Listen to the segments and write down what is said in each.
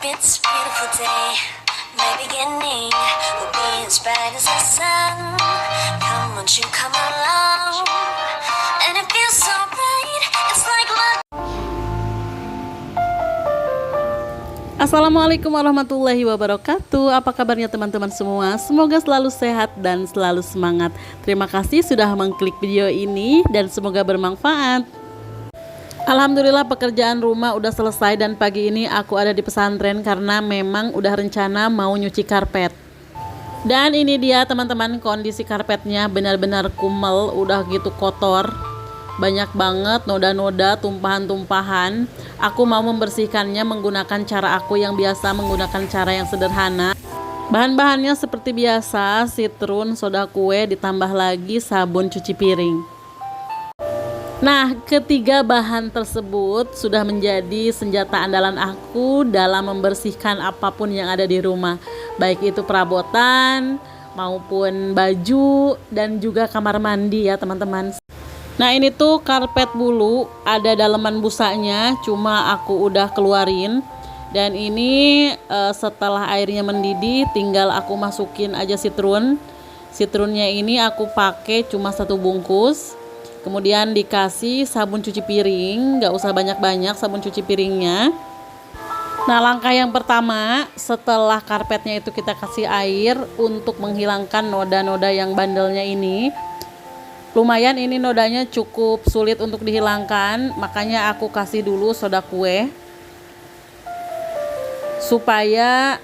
It's a beautiful day, my beginning will be as bright as the sun. Come, won't you come along? And it feels so right, it's like love. Assalamualaikum warahmatullahi wabarakatuh. Apa kabarnya teman-teman semua? Semoga selalu sehat dan selalu semangat. Terima kasih sudah mengklik video ini dan semoga bermanfaat. Alhamdulillah pekerjaan rumah udah selesai dan pagi ini aku ada di pesantren karena memang udah rencana mau nyuci karpet. Dan ini dia teman-teman, kondisi karpetnya benar-benar kumel, udah gitu kotor. Banyak banget noda-noda, tumpahan-tumpahan. Aku mau membersihkannya menggunakan cara aku yang biasa, menggunakan cara yang sederhana. Bahan-bahannya seperti biasa, sitrun, soda kue, ditambah lagi sabun cuci piring. Nah, ketiga bahan tersebut sudah menjadi senjata andalan aku dalam membersihkan apapun yang ada di rumah. Baik itu perabotan, maupun baju, dan juga kamar mandi ya teman-teman. Nah ini tuh karpet bulu, ada daleman busanya, cuma aku udah keluarin. Dan ini setelah airnya mendidih, tinggal aku masukin aja sitrun. Sitrunnya ini aku pakai cuma 1 bungkus. Kemudian dikasih sabun cuci piring, nggak usah banyak-banyak sabun cuci piringnya. Nah langkah yang pertama, setelah karpetnya itu kita kasih air untuk menghilangkan noda-noda yang bandelnya ini. Lumayan ini nodanya cukup sulit untuk dihilangkan, makanya aku kasih dulu soda kue supaya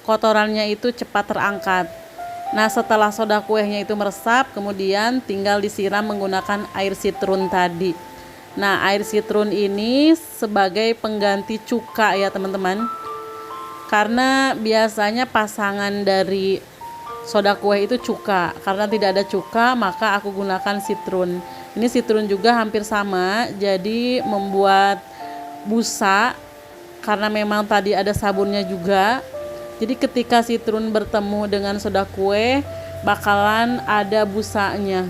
kotorannya itu cepat terangkat. Nah setelah soda kuenya itu meresap, kemudian tinggal disiram menggunakan air sitrun tadi. Nah air sitrun ini sebagai pengganti cuka ya teman-teman, karena biasanya pasangan dari soda kue itu cuka. Karena tidak ada cuka, maka aku gunakan sitrun. Ini sitrun juga hampir sama, jadi membuat busa karena memang tadi ada sabunnya juga. Jadi ketika sitrun bertemu dengan soda kue, bakalan ada busanya.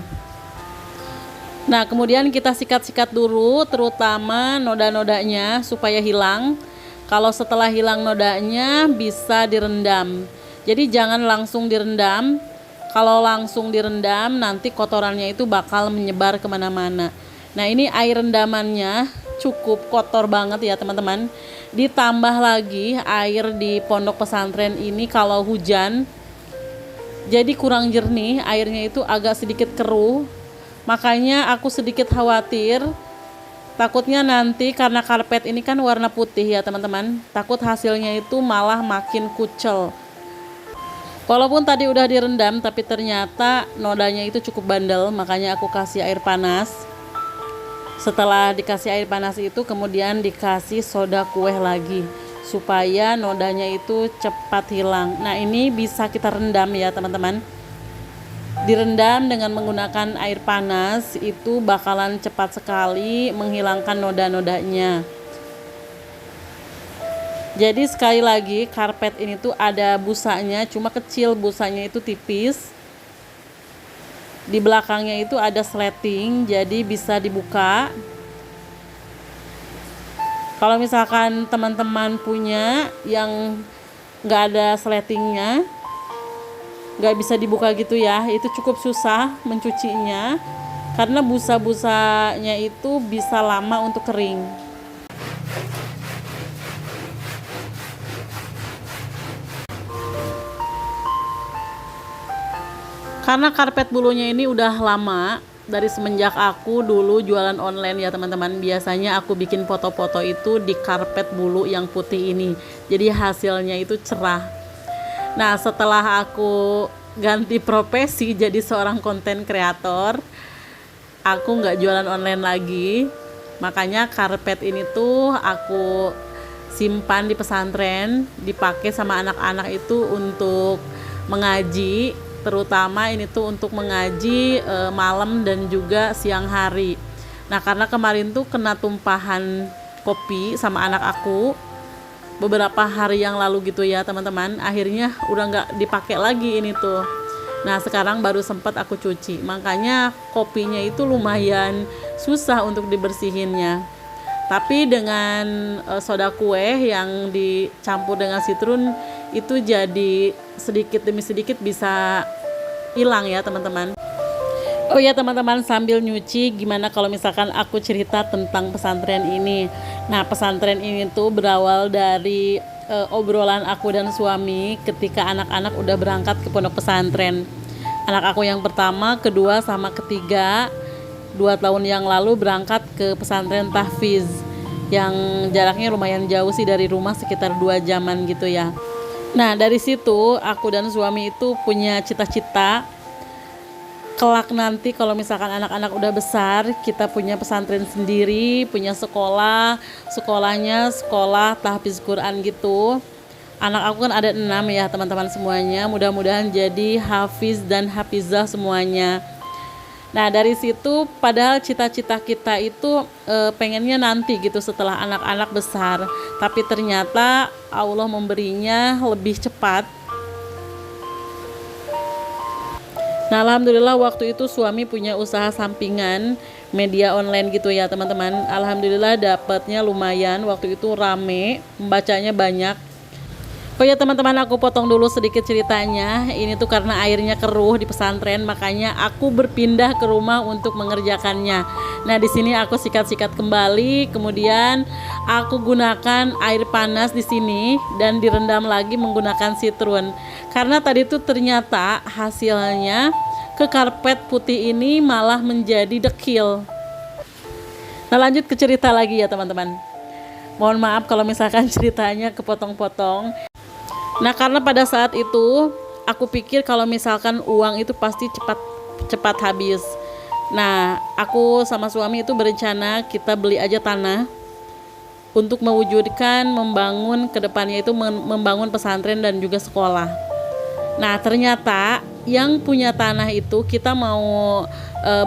Nah kemudian kita sikat-sikat dulu, terutama noda-nodanya supaya hilang. Kalau setelah hilang nodanya, bisa direndam. Jadi jangan langsung direndam. Kalau langsung direndam, nanti kotorannya itu bakal menyebar kemana-mana. Nah ini air rendamannya cukup kotor banget ya teman-teman. Ditambah lagi air di pondok pesantren ini kalau hujan jadi kurang jernih, airnya itu agak sedikit keruh. Makanya aku sedikit khawatir, takutnya nanti karena karpet ini kan warna putih ya teman-teman, takut hasilnya itu malah makin kucel. Walaupun tadi udah direndam, tapi ternyata nodanya itu cukup bandel, makanya aku kasih air panas. Setelah dikasih air panas itu, kemudian dikasih soda kue lagi, supaya nodanya itu cepat hilang. Nah ini bisa kita rendam ya teman-teman. Direndam dengan menggunakan air panas, itu bakalan cepat sekali menghilangkan noda-nodanya. Jadi sekali lagi, karpet ini tuh ada busanya, cuma kecil, busanya itu tipis. Di belakangnya itu ada sleting, jadi bisa dibuka. Kalau misalkan teman-teman punya yang nggak ada sletingnya, nggak bisa dibuka gitu ya, itu cukup susah mencucinya, karena busa-busanya itu bisa lama untuk kering. Karena karpet bulunya ini udah lama, dari semenjak aku dulu jualan online ya teman-teman. Biasanya aku bikin foto-foto itu di karpet bulu yang putih ini, jadi hasilnya itu cerah. Nah setelah aku ganti profesi jadi seorang konten kreator, aku nggak jualan online lagi. Makanya karpet ini tuh aku simpan di pesantren, dipakai sama anak-anak itu untuk mengaji. Terutama ini tuh untuk mengaji malam dan juga siang hari. Nah karena kemarin tuh kena tumpahan kopi sama anak aku beberapa hari yang lalu gitu ya teman-teman, akhirnya udah nggak dipakai lagi ini tuh. Nah sekarang baru sempat aku cuci, makanya kopinya itu lumayan susah untuk dibersihinnya. Tapi dengan soda kue yang dicampur dengan sitrun itu jadi sedikit demi sedikit bisa hilang ya teman-teman. Oh ya teman-teman, sambil nyuci, gimana kalau misalkan aku cerita tentang pesantren ini. Nah, pesantren ini tuh berawal dari obrolan aku dan suami ketika anak-anak udah berangkat ke pondok pesantren. Anak aku yang pertama, kedua, sama ketiga 2 tahun yang lalu berangkat ke pesantren tahfiz yang jaraknya lumayan jauh sih dari rumah, sekitar 2 jaman gitu ya. Nah, dari situ aku dan suami itu punya cita-cita kelak nanti kalau misalkan anak-anak udah besar, kita punya pesantren sendiri, punya sekolah, sekolahnya sekolah tahfiz Quran gitu. Anak aku kan ada 6 ya teman-teman semuanya, mudah-mudahan jadi hafiz dan hafizah semuanya. Nah dari situ padahal cita-cita kita itu pengennya nanti gitu setelah anak-anak besar, tapi ternyata Allah memberinya lebih cepat. Nah alhamdulillah waktu itu suami punya usaha sampingan media online gitu ya teman-teman. Alhamdulillah dapatnya lumayan, waktu itu rame, membacanya banyak. Oh ya teman-teman, aku potong dulu sedikit ceritanya. Ini tuh karena airnya keruh di pesantren, makanya aku berpindah ke rumah untuk mengerjakannya. Nah di sini aku sikat-sikat kembali, kemudian aku gunakan air panas di sini dan direndam lagi menggunakan sitrun. Karena tadi tuh ternyata hasilnya ke karpet putih ini malah menjadi dekil. Nah lanjut ke cerita lagi ya teman-teman. Mohon maaf kalau misalkan ceritanya kepotong-potong. Nah karena pada saat itu aku pikir kalau misalkan uang itu pasti cepat habis. Nah aku sama suami itu berencana kita beli aja tanah untuk mewujudkan membangun kedepannya itu membangun pesantren dan juga sekolah. Nah ternyata yang punya tanah itu kita mau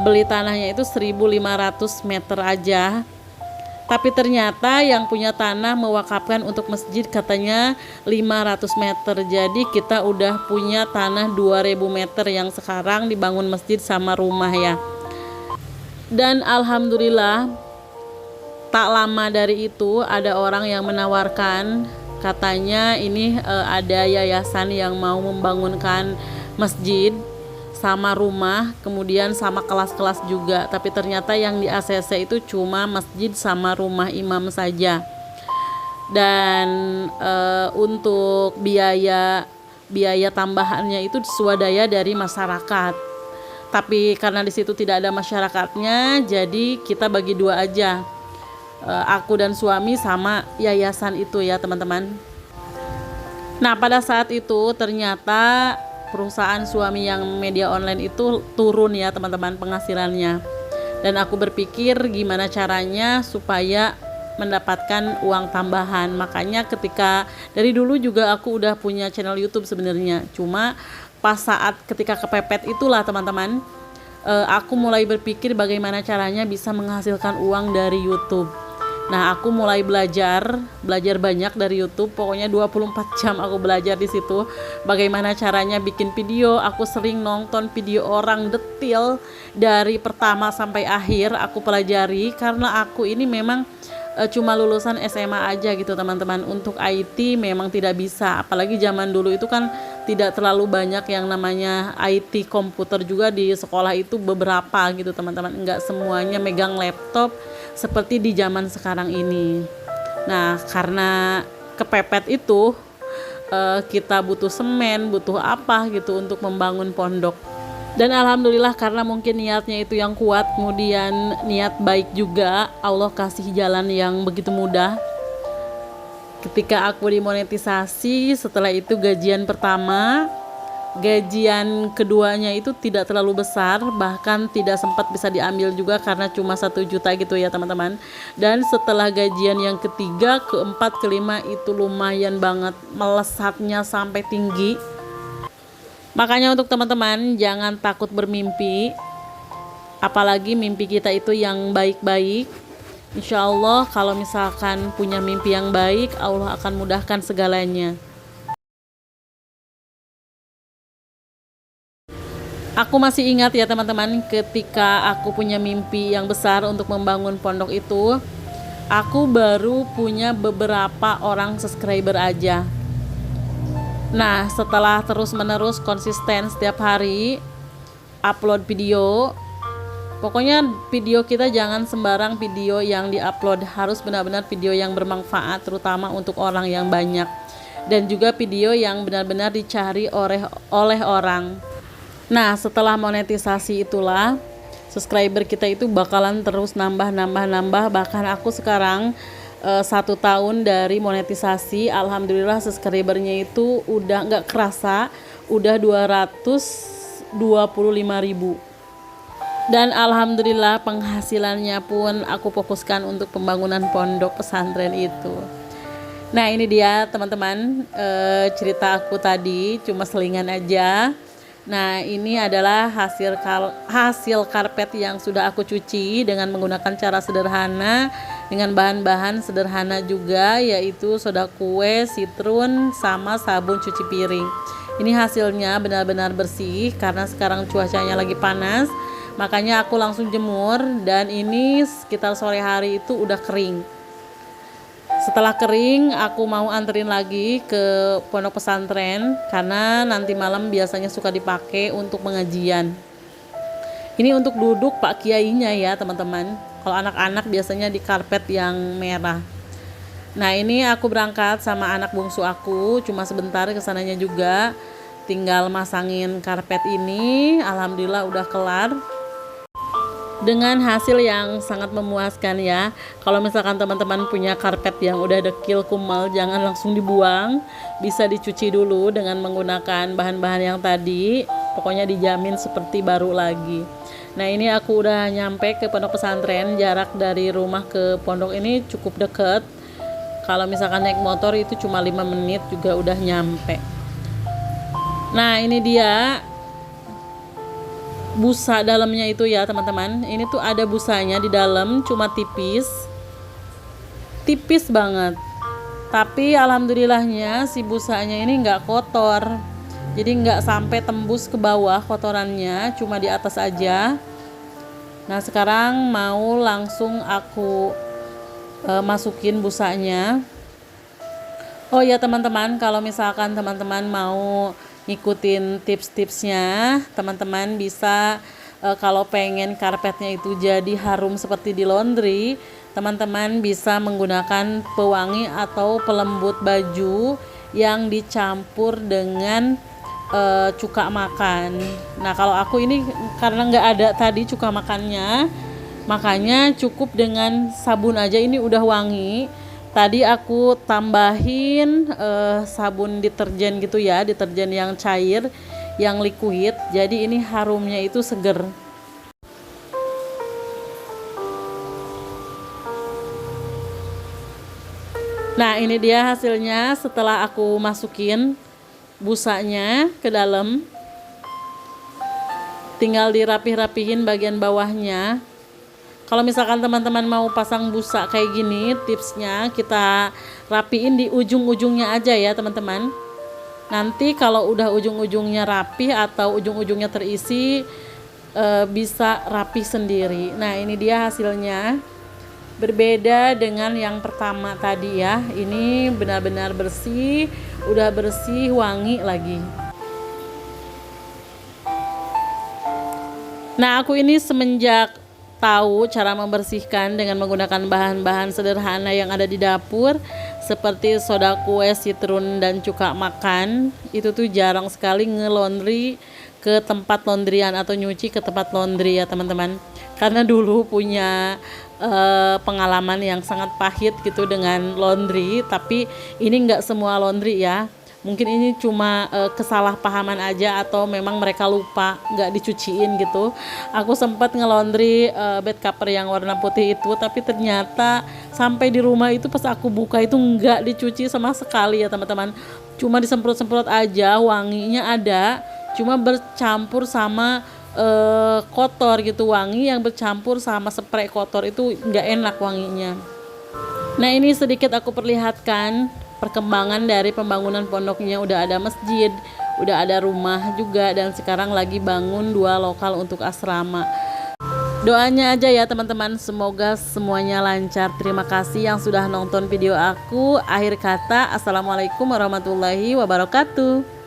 beli tanahnya itu 1.500 meter aja. Tapi ternyata yang punya tanah mewakafkan untuk masjid katanya 500 meter. Jadi kita udah punya tanah 2.000 meter yang sekarang dibangun masjid sama rumah ya. Dan alhamdulillah tak lama dari itu ada orang yang menawarkan, katanya ini ada yayasan yang mau membangunkan masjid sama rumah, kemudian sama kelas-kelas juga. Tapi ternyata yang di ACC itu cuma masjid sama rumah imam saja. Dan untuk biaya tambahannya itu swadaya dari masyarakat. Tapi karena di situ tidak ada masyarakatnya, jadi kita bagi 2 aja. Aku dan suami sama yayasan itu ya teman-teman. Nah pada saat itu ternyata perusahaan suami yang media online itu turun ya teman-teman penghasilannya. Dan aku berpikir gimana caranya supaya mendapatkan uang tambahan. Makanya ketika dari dulu juga aku udah punya channel YouTube sebenarnya. Cuma pas saat ketika kepepet itulah teman-teman, aku mulai berpikir bagaimana caranya bisa menghasilkan uang dari YouTube. Nah, aku mulai belajar banyak dari YouTube. Pokoknya 24 jam aku belajar di situ. Bagaimana caranya bikin video. Aku sering nonton video orang detail dari pertama sampai akhir aku pelajari karena aku ini memang cuma lulusan SMA aja gitu teman-teman. Untuk IT memang tidak bisa. Apalagi zaman dulu itu kan tidak terlalu banyak yang namanya IT komputer juga di sekolah itu beberapa gitu teman-teman. Enggak semuanya megang laptop seperti di zaman sekarang ini. Nah karena kepepet itu kita butuh semen, butuh apa gitu untuk membangun pondok. Dan alhamdulillah karena mungkin niatnya itu yang kuat, kemudian niat baik juga, Allah kasih jalan yang begitu mudah. Ketika aku dimonetisasi, setelah itu gajian pertama, gajian keduanya itu tidak terlalu besar, bahkan tidak sempat bisa diambil juga karena cuma 1 juta gitu ya teman-teman. Dan setelah gajian yang ketiga, keempat, kelima itu lumayan banget, melesatnya sampai tinggi. Makanya untuk teman-teman jangan takut bermimpi, apalagi mimpi kita itu yang baik-baik. Insya Allah kalau misalkan punya mimpi yang baik, Allah akan mudahkan segalanya. Aku masih ingat ya teman-teman, ketika aku punya mimpi yang besar untuk membangun pondok itu, aku baru punya beberapa orang subscriber aja. Nah, setelah terus-menerus konsisten setiap hari upload video, pokoknya video kita jangan sembarang video yang diupload, harus benar-benar video yang bermanfaat, terutama untuk orang yang banyak, dan juga video yang benar-benar dicari oleh orang. Nah, setelah monetisasi itulah subscriber kita itu bakalan terus nambah. Bahkan aku sekarang 1 tahun dari monetisasi, alhamdulillah subscribernya itu udah nggak kerasa udah 225.000, dan alhamdulillah penghasilannya pun aku fokuskan untuk pembangunan pondok pesantren itu. Nah, ini dia teman-teman, cerita aku tadi cuma selingan aja. Nah, ini adalah hasil karpet yang sudah aku cuci dengan menggunakan cara sederhana, dengan bahan-bahan sederhana juga, yaitu soda kue, sitrun, sama sabun cuci piring. Ini hasilnya benar-benar bersih karena sekarang cuacanya lagi panas, makanya aku langsung jemur, dan ini sekitar sore hari itu udah kering. Setelah kering, aku mau anterin lagi ke pondok pesantren karena nanti malam biasanya suka dipakai untuk pengajian. Ini untuk duduk Pak Kiainya ya teman-teman. Kalau anak-anak biasanya di karpet yang merah. Nah, ini aku berangkat sama anak bungsu aku, cuma sebentar kesananya juga. Tinggal masangin karpet ini, alhamdulillah udah kelar. Dengan hasil yang sangat memuaskan ya. Kalau misalkan teman-teman punya karpet yang udah dekil kumal, jangan langsung dibuang, bisa dicuci dulu dengan menggunakan bahan-bahan yang tadi, pokoknya dijamin seperti baru lagi. Nah, ini aku udah nyampe ke pondok pesantren. Jarak dari rumah ke pondok ini cukup deket. Kalau misalkan naik motor itu cuma 5 menit juga udah nyampe. Nah, ini dia busa dalamnya itu ya teman-teman. Ini tuh ada busanya di dalam, cuma tipis banget, tapi alhamdulillahnya si busanya ini nggak kotor, jadi nggak sampai tembus ke bawah kotorannya, cuma di atas aja. Nah, sekarang mau langsung aku masukin busanya. Oh ya teman-teman, kalau misalkan teman-teman mau ngikutin tips-tipsnya, teman-teman bisa kalau pengen karpetnya itu jadi harum seperti di laundry, teman-teman bisa menggunakan pewangi atau pelembut baju yang dicampur dengan cuka makan. Nah, kalau aku ini karena nggak ada tadi cuka makannya, makanya cukup dengan sabun aja ini udah wangi. Tadi aku tambahin sabun deterjen gitu ya, deterjen yang cair, yang liquid. Jadi ini harumnya itu seger. Nah, ini dia hasilnya setelah aku masukin busanya ke dalam. Tinggal dirapih-rapihin bagian bawahnya. Kalau misalkan teman-teman mau pasang busa kayak gini, tipsnya kita rapiin di ujung-ujungnya aja ya teman-teman. Nanti kalau udah ujung-ujungnya rapi atau ujung-ujungnya terisi, bisa rapi sendiri. Nah, ini dia hasilnya. Berbeda dengan yang pertama tadi ya. Ini benar-benar bersih, udah bersih, wangi lagi. Nah, aku ini semenjak tahu cara membersihkan dengan menggunakan bahan-bahan sederhana yang ada di dapur seperti soda kue, sitrun, dan cuka makan, itu tuh jarang sekali nge-laundry ke tempat laundryan atau nyuci ke tempat laundry ya teman-teman. Karena dulu punya pengalaman yang sangat pahit gitu dengan laundry, tapi ini nggak semua laundry ya. Mungkin ini cuma kesalahpahaman aja atau memang mereka lupa nggak dicuciin gitu. Aku sempat nge-laundry bed cover yang warna putih itu, tapi ternyata sampai di rumah itu pas aku buka itu nggak dicuci sama sekali ya teman-teman. Cuma disemprot-semprot aja, wanginya ada, cuma bercampur sama kotor gitu. Wangi yang bercampur sama spray kotor itu nggak enak wanginya. Nah, ini sedikit aku perlihatkan perkembangan dari pembangunan pondoknya. Udah ada masjid, udah ada rumah juga, dan sekarang lagi bangun 2 lokal untuk asrama. Doanya aja ya teman-teman, semoga semuanya lancar. Terima kasih yang sudah nonton video aku. Akhir kata, assalamualaikum warahmatullahi wabarakatuh.